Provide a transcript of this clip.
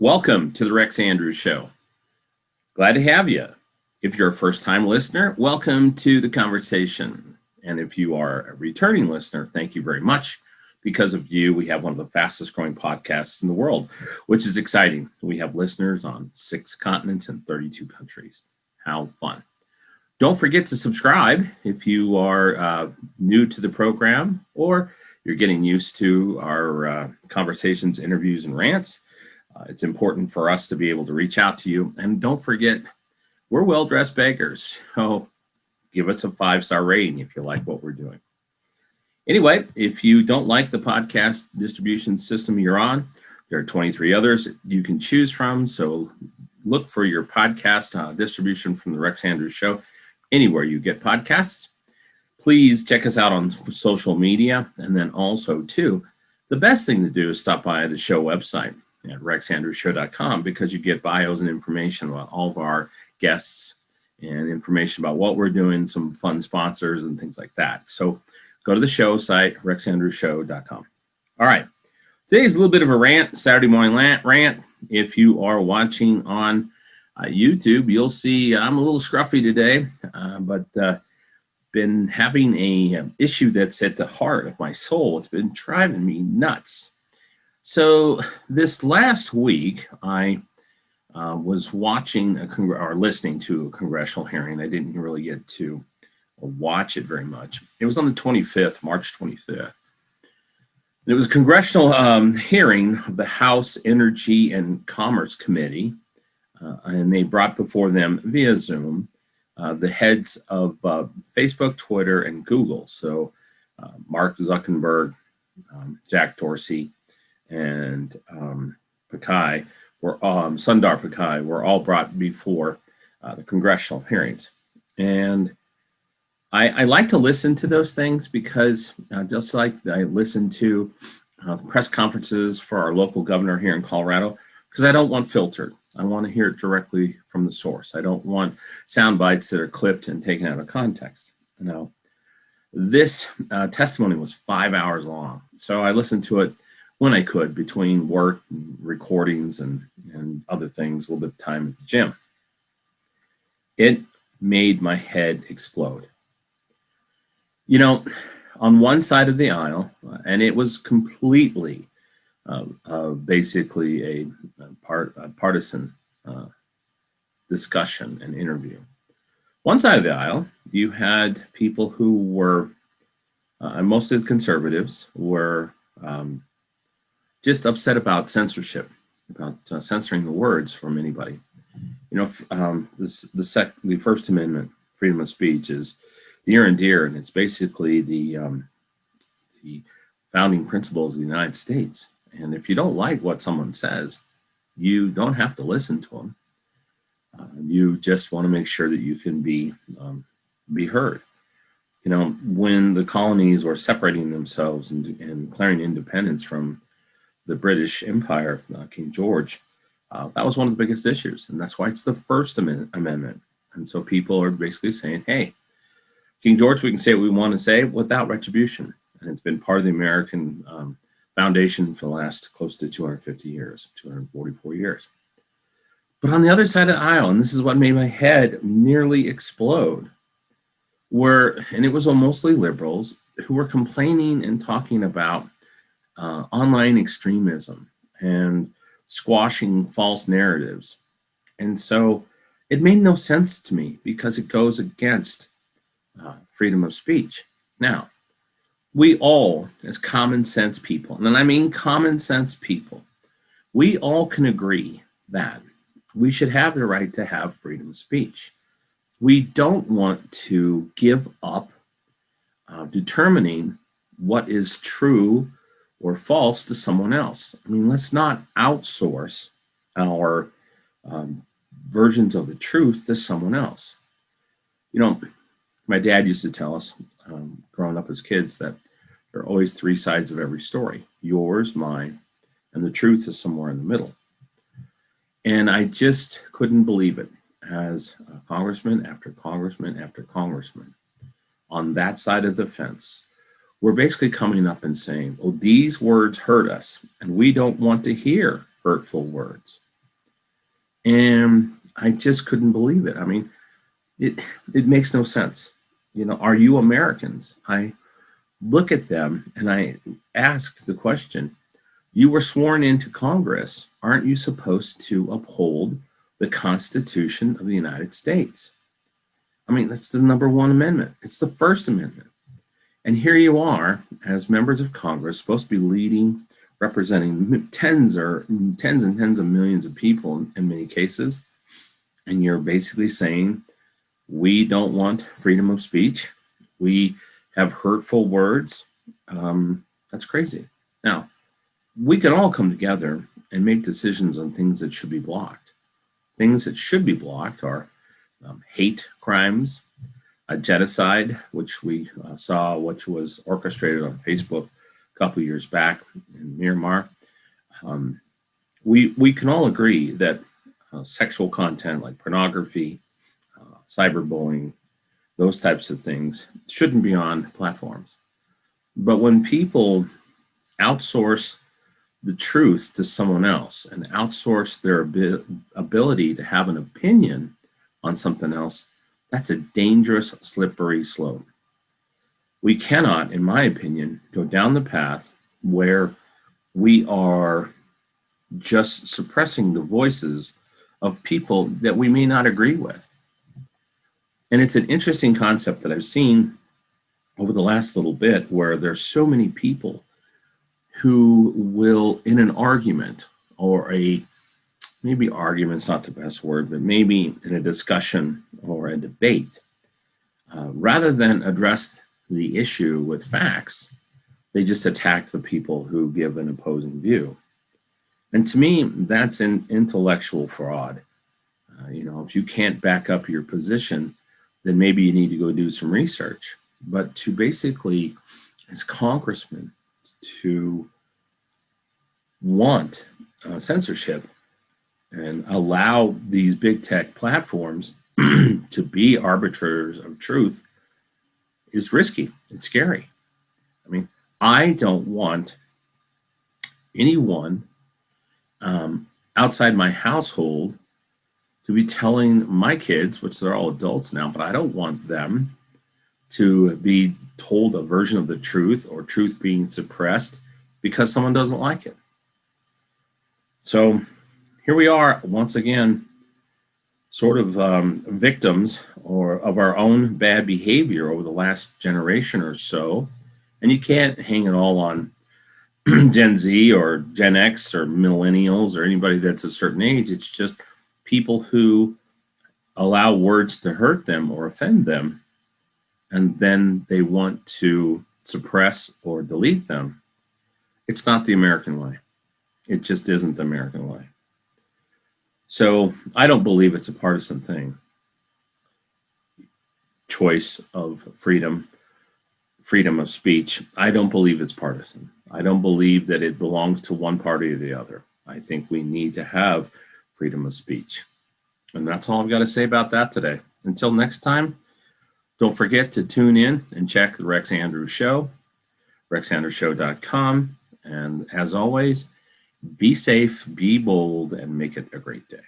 Welcome to the Rex Andrews Show. Glad to have you. If you're a first-time listener, welcome to the conversation. And if you are a returning listener, thank you very much. Because of you, we have one of the fastest growing podcasts in the world, which is exciting. We have listeners on 6 continents and 32 countries. How fun. Don't forget to subscribe if you are new to the program or you're getting used to our conversations, interviews, and rants. It's important for us to be able to reach out to you. And don't forget, we're well-dressed beggars. So give us a 5-star rating if you like what we're doing. Anyway, if you don't like the podcast distribution system you're on, there are 23 others you can choose from. So look for your podcast distribution from the Rex Andrews Show anywhere you get podcasts. Please check us out on social media. And then also, too, the best thing to do is stop by the show website at rexandrewshow.com because you get bios and information about all of our guests and information about what we're doing, some fun sponsors and things like that. So go to the show site, rexandrewshow.com. All right. Today's a little bit of a rant, Saturday morning rant. If you are watching on YouTube, you'll see I'm a little scruffy today, but been having a issue that's at the heart of my soul. It's been driving me nuts. So this last week, I was watching or listening to a congressional hearing. I didn't really get to watch it very much. It was on the 25th, March 25th. It was a congressional hearing of the House Energy and Commerce Committee, and they brought before them via Zoom the heads of Facebook, Twitter, and Google. So Mark Zuckerberg, Jack Dorsey, and Sundar Pichai were all brought before the congressional hearings. And I like to listen to those things because just like I listen to the press conferences for our local governor here in Colorado, because I don't want filtered. I want to hear it directly from the source. I don't want sound bites that are clipped and taken out of context. This testimony was 5 hours long. So I listened to it when I could between work, and recordings, and other things, a little bit of time at the gym. It made my head explode. On one side of the aisle, and it was completely basically a partisan discussion and interview. One side of the aisle, you had people who were, mostly conservatives, were just upset about censorship, about censoring the words from anybody. The First Amendment, freedom of speech, is near and dear, and it's basically the founding principles of the United States. And if you don't like what someone says, you don't have to listen to them. You just want to make sure that you can be heard. When the colonies were separating themselves and declaring independence from the British Empire, King George, that was one of the biggest issues. And that's why it's the First Amendment. And so people are basically saying, hey, King George, we can say what we want to say without retribution. And it's been part of the American foundation for the last close to 250 years, 244 years. But on the other side of the aisle, and this is what made my head nearly explode, and it was mostly liberals who were complaining and talking about online extremism and squashing false narratives. And so it made no sense to me because it goes against freedom of speech. Now, we all, as common sense people, and I mean common sense people, we all can agree that we should have the right to have freedom of speech. We don't want to give up determining what is true or false to someone else. I mean, let's not outsource our versions of the truth to someone else. My dad used to tell us growing up as kids that there are always 3 sides of every story: yours, mine, and the truth is somewhere in the middle. And I just couldn't believe it, as congressman after congressman after congressman on that side of the fence were basically coming up and saying, oh, these words hurt us, and we don't want to hear hurtful words. And I just couldn't believe it. I mean, it makes no sense. Are you Americans? I look at them and I asked the question, you were sworn into Congress. Aren't you supposed to uphold the Constitution of the United States? I mean, that's the number one amendment. It's the First Amendment. And here you are as members of Congress, supposed to be leading, representing tens and tens of millions of people in many cases. And you're basically saying, we don't want freedom of speech. We have hurtful words. That's crazy. Now, we can all come together and make decisions on things that should be blocked. Things that should be blocked are hate crimes, a genocide, which we saw, which was orchestrated on Facebook a couple of years back in Myanmar. We can all agree that sexual content like pornography, cyberbullying, those types of things shouldn't be on platforms. But when people outsource the truth to someone else and outsource their ability to have an opinion on something else, that's a dangerous, slippery slope. We cannot, in my opinion, go down the path where we are just suppressing the voices of people that we may not agree with. And it's an interesting concept that I've seen over the last little bit, where there's so many people who will, in an argument, or maybe argument's not the best word, but maybe in a discussion or a debate, rather than address the issue with facts, they just attack the people who give an opposing view. And to me, that's an intellectual fraud. If you can't back up your position, then maybe you need to go do some research. But to basically, as congressmen, to want censorship and allow these big tech platforms to be arbiters of truth is risky. It's scary. I mean, I don't want anyone outside my household to be telling my kids, which they're all adults now, but I don't want them to be told a version of the truth or truth being suppressed because someone doesn't like it. So here we are once again, sort of victims of our own bad behavior over the last generation or so. And you can't hang it all on Gen Z or Gen X or millennials or anybody that's a certain age. It's just people who allow words to hurt them or offend them, and then they want to suppress or delete them. It's not the American way. It just isn't the American way. So I don't believe it's a partisan thing. Choice of freedom of speech. I don't believe it's partisan. I don't believe that it belongs to one party or the other. I think we need to have freedom of speech. And that's all I've got to say about that today. Until next time, don't forget to tune in and check the Rex Andrews Show, rexandrewsshow.com. And as always, be safe, be bold, and make it a great day.